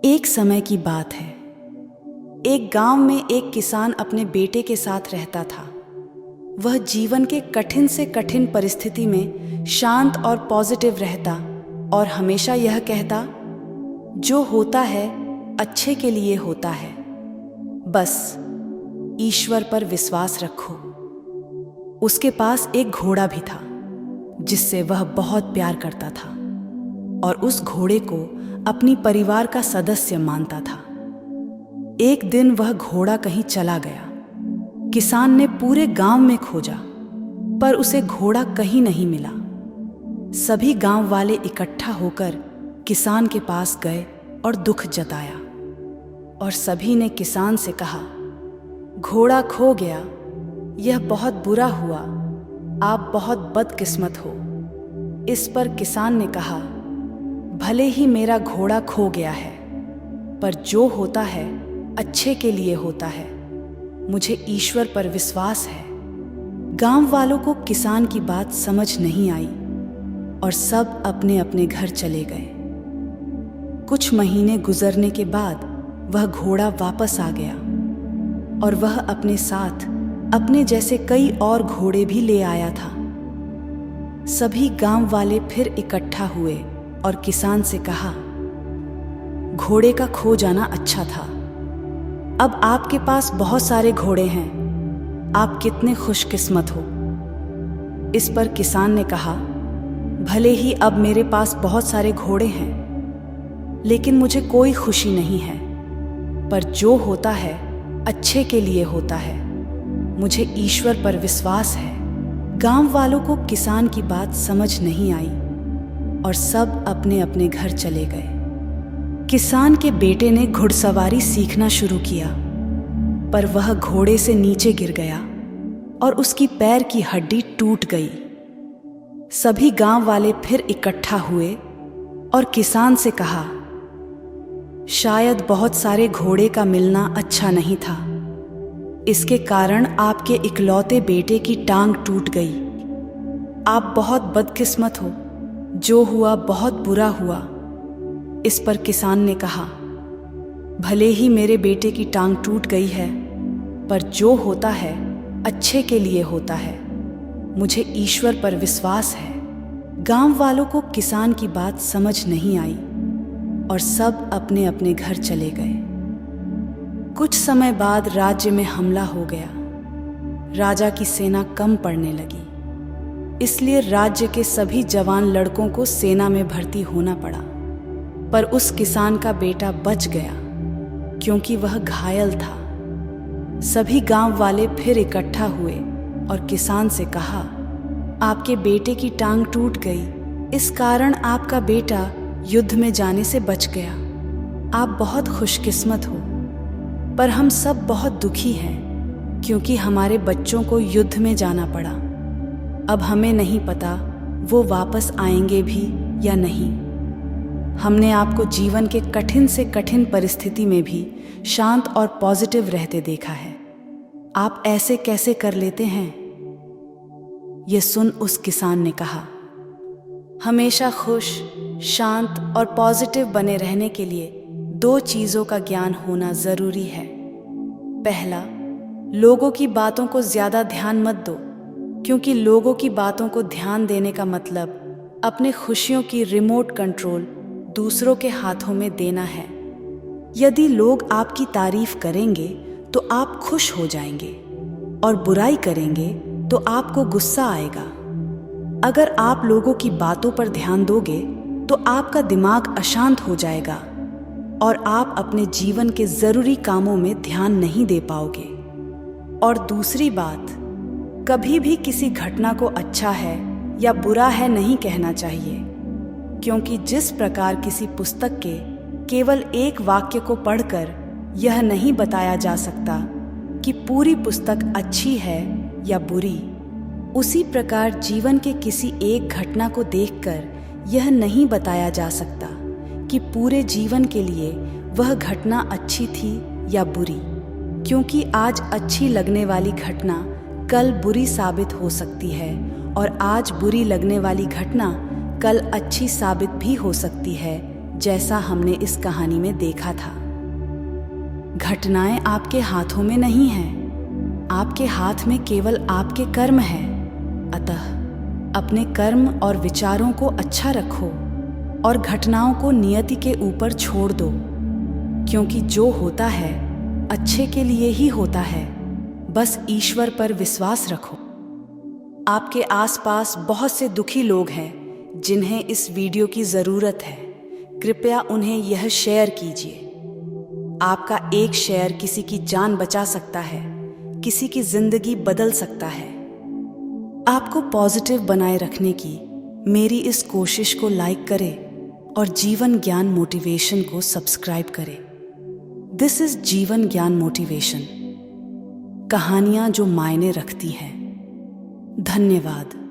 एक समय की बात है। एक गांव में एक किसान अपने बेटे के साथ रहता था। वह जीवन के कठिन से कठिन परिस्थिति में शांत और पॉजिटिव रहता और हमेशा यह कहता, जो होता है अच्छे के लिए होता है, बस ईश्वर पर विश्वास रखो। उसके पास एक घोड़ा भी था जिससे वह बहुत प्यार करता था और उस घोड़े को अपनी परिवार का सदस्य मानता था। एक दिन वह घोड़ा कहीं चला गया। किसान ने पूरे गांव में खोजा, पर उसे घोड़ा कहीं नहीं मिला। सभी गांव वाले इकट्ठा होकर किसान के पास गए और दुख जताया, और सभी ने किसान से कहा, घोड़ा खो गया, यह बहुत बुरा हुआ, आप बहुत बदकिस्मत हो। इस पर किसान ने कहा, भले ही मेरा घोड़ा खो गया है, पर जो होता है अच्छे के लिए होता है, मुझे ईश्वर पर विश्वास है। गांव वालों को किसान की बात समझ नहीं आई और सब अपने अपने घर चले गए। कुछ महीने गुजरने के बाद वह घोड़ा वापस आ गया और वह अपने साथ अपने जैसे कई और घोड़े भी ले आया था। सभी गांव वाले फिर इकट्ठा हुए और किसान से कहा, घोड़े का खो जाना अच्छा था, अब आपके पास बहुत सारे घोड़े हैं, आप कितने खुशकिस्मत हो। इस पर किसान ने कहा, भले ही अब मेरे पास बहुत सारे घोड़े हैं, लेकिन मुझे कोई खुशी नहीं है, पर जो होता है अच्छे के लिए होता है, मुझे ईश्वर पर विश्वास है। गांव वालों को किसान की बात समझ नहीं आई और सब अपने अपने घर चले गए। किसान के बेटे ने घुड़सवारी सीखना शुरू किया, पर वह घोड़े से नीचे गिर गया और उसकी पैर की हड्डी टूट गई। सभी गांव वाले फिर इकट्ठा हुए और किसान से कहा, शायद बहुत सारे घोड़े का मिलना अच्छा नहीं था, इसके कारण आपके इकलौते बेटे की टांग टूट गई। आप बहुत बदकिस्मत हो, जो हुआ बहुत बुरा हुआ। इस पर किसान ने कहा, भले ही मेरे बेटे की टांग टूट गई है, पर जो होता है अच्छे के लिए होता है, मुझे ईश्वर पर विश्वास है। गांव वालों को किसान की बात समझ नहीं आई और सब अपने अपने घर चले गए। कुछ समय बाद राज्य में हमला हो गया। राजा की सेना कम पड़ने लगी, इसलिए राज्य के सभी जवान लड़कों को सेना में भर्ती होना पड़ा। पर उस किसान का बेटा बच गया क्योंकि वह घायल था। सभी गांव वाले फिर इकट्ठा हुए और किसान से कहा, आपके बेटे की टांग टूट गई, इस कारण आपका बेटा युद्ध में जाने से बच गया। आप बहुत खुशकिस्मत हो, पर हम सब बहुत दुखी हैं क्योंकि हमारे बच्चों को युद्ध में जाना पड़ा। अब हमें नहीं पता वो वापस आएंगे भी या नहीं। हमने आपको जीवन के कठिन से कठिन परिस्थिति में भी शांत और पॉजिटिव रहते देखा है, आप ऐसे कैसे कर लेते हैं? ये सुन उस किसान ने कहा, हमेशा खुश, शांत और पॉजिटिव बने रहने के लिए दो चीज़ों का ज्ञान होना ज़रूरी है। पहला, लोगों की बातों को ज़्यादा ध्यान मत दो, क्योंकि लोगों की बातों को ध्यान देने का मतलब अपने खुशियों की रिमोट कंट्रोल दूसरों के हाथों में देना है। यदि लोग आपकी तारीफ करेंगे तो आप खुश हो जाएंगे और बुराई करेंगे तो आपको गुस्सा आएगा। अगर आप लोगों की बातों पर ध्यान दोगे तो आपका दिमाग अशांत हो जाएगा और आप अपने जीवन के जरूरी कामों में ध्यान नहीं दे पाओगे। और दूसरी बात, कभी भी किसी घटना को अच्छा है या बुरा है नहीं कहना चाहिए, क्योंकि जिस प्रकार किसी पुस्तक के केवल एक वाक्य को पढ़कर यह नहीं बताया जा सकता कि पूरी पुस्तक अच्छी है या बुरी, उसी प्रकार जीवन के किसी एक घटना को देखकर यह नहीं बताया जा सकता कि पूरे जीवन के लिए वह घटना अच्छी थी या बुरी, क्योंकि आज अच्छी लगने वाली घटना कल बुरी साबित हो सकती है और आज बुरी लगने वाली घटना कल अच्छी साबित भी हो सकती है, जैसा हमने इस कहानी में देखा था। घटनाएं आपके हाथों में नहीं हैं, आपके हाथ में केवल आपके कर्म हैं। अतः अपने कर्म और विचारों को अच्छा रखो और घटनाओं को नियति के ऊपर छोड़ दो, क्योंकि जो होता है अच्छे के लिए ही होता है। बस ईश्वर पर विश्वास रखो। आपके आसपास बहुत से दुखी लोग हैं जिन्हें इस वीडियो की ज़रूरत है। कृपया उन्हें यह शेयर कीजिए। आपका एक शेयर किसी की जान बचा सकता है, किसी की जिंदगी बदल सकता है। आपको पॉजिटिव बनाए रखने की मेरी इस कोशिश को लाइक करें और जीवन ज्ञान मोटिवेशन को सब्सक्राइब करें। दिस इज जीवन ज्ञान मोटिवेशन, कहानियां जो मायने रखती हैं। धन्यवाद।